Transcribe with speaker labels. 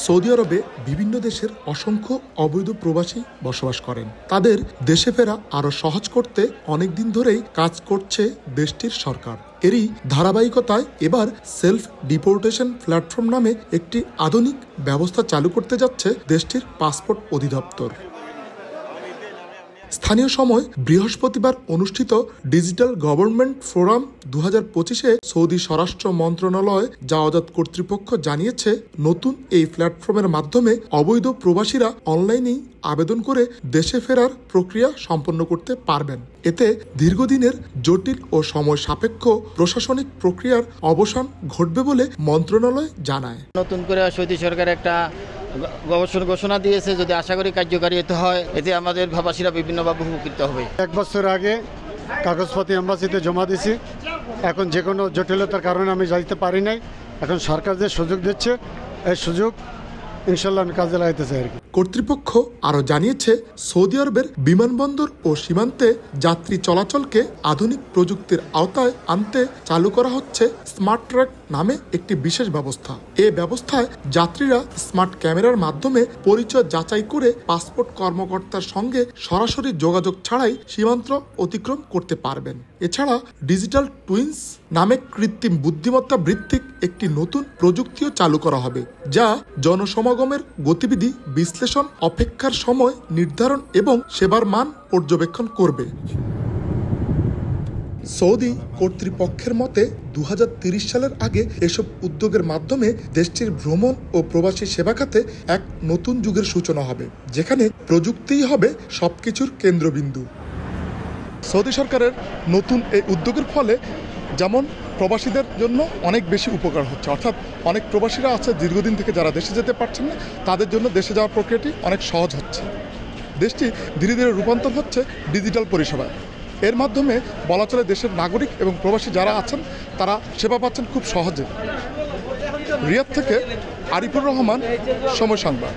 Speaker 1: Saudi আরবে বিভিন্ন দেশের অসংখ্য অবৈধ প্রবাসী বসবাস করেন। তাদের দেশে ফেরা আরও সহজ করতে অনেকদিন ধরেই কাজ করছে দেশটির সরকার। এরই ধারাবাহিকতায় এবার সেলফ ডিপোর্টেশন প্ল্যাটফর্ম নামে একটি আধুনিক ব্যবস্থা চালু করতে যাচ্ছে দেশটির পাসপোর্ট অধিদপ্তর। স্থানীয় সময় বৃহস্পতিবার অনুষ্ঠিত ডিজিটাল গভর্নমেন্ট ফোরাম 2025-এ সৌদি স্বরাষ্ট্র মন্ত্রণালয় জাওয়াজাত কর্তৃপক্ষ জানিয়েছে, নতুন এই প্ল্যাটফর্মের মাধ্যমে অবৈধ প্রবাসীরা অনলাইনেই আবেদন করে দেশে ফেরার প্রক্রিয়া সম্পন্ন করতে পারবেন। এতে দীর্ঘদিনের জটিল ও সময় সাপেক্ষ প্রশাসনিক প্রক্রিয়ার অবসান ঘটবে বলে মন্ত্রণালয় জানায়।
Speaker 2: নতুন করে সৌদি সরকার একটা ঘোষণা দিয়েছে, যদি আশা করি কার্যকারী হতে হয়, এতে আমাদের প্রবাসীরা বিভিন্নভাবে উপকৃত হবে।
Speaker 3: 1 বছর আগে কাগজপত্র এম্বাসিতে জমা দিয়েছি, এখন যে কোনো জটিলতার কারণে আমি যাইতে পারি নাই। এখন সরকার যে সুযোগ দিচ্ছে, এই সুযোগ ইনশাল্লাহ আমি কাজে লাগাইতে চাই।
Speaker 1: কর্তৃপক্ষ আরও জানিয়েছে, সৌদি আরবের বিমানবন্দর ও সীমান্তে যাত্রী চলাচলকে আধুনিক প্রযুক্তির আওতায় আনতে চালু করা হচ্ছে স্মার্ট ট্র্যাক নামে একটি বিশেষ ব্যবস্থা। এ ব্যবস্থায় যাত্রীরা স্মার্ট ক্যামেরার মাধ্যমে পরিচয় যাচাই করে পাসপোর্ট কর্মকর্তার সঙ্গে সরাসরি যোগাযোগ ছাড়াই সীমান্ত অতিক্রম করতে পারবেন। এছাড়া ডিজিটাল টুইন্স নামে কৃত্রিম বুদ্ধিমত্তা ভিত্তিক একটি নতুন প্রযুক্তিও চালু করা হবে, যা জনসমাগমের গতিবিধি বিশ্লেষণ, অপেক্ষার সময় নির্ধারণ এবং সেবার মান পর্যবেক্ষণ করবে। সৌদি কর্তৃপক্ষের মতে 2030 সালের আগে এসব উদ্যোগের মাধ্যমে দেশটির ভ্রমণ ও প্রবাসী সেবা খাতে এক নতুন যুগের সূচনা হবে, যেখানে প্রযুক্তিই হবে সবকিছুর কেন্দ্রবিন্দু। সৌদি সরকারের নতুন এই উদ্যোগের ফলে যেমন প্রবাসীদের জন্য অনেক বেশি উপকার হচ্ছে, অর্থাৎ অনেক প্রবাসীরা আছে দীর্ঘদিন থেকে যারা দেশে যেতে পারছেন না, তাদের জন্য দেশে যাওয়ার প্রক্রিয়াটি অনেক সহজ হচ্ছে। দেশটি ধীরে ধীরে রূপান্তর হচ্ছে ডিজিটাল পরিষেবায়। এর মাধ্যমে বলা চলে দেশের নাগরিক এবং প্রবাসী যারা আছেন তারা সেবা পাচ্ছেন খুব সহজে। রিয়াদ থেকে আরিফুর রহমান, সময় সংবাদ।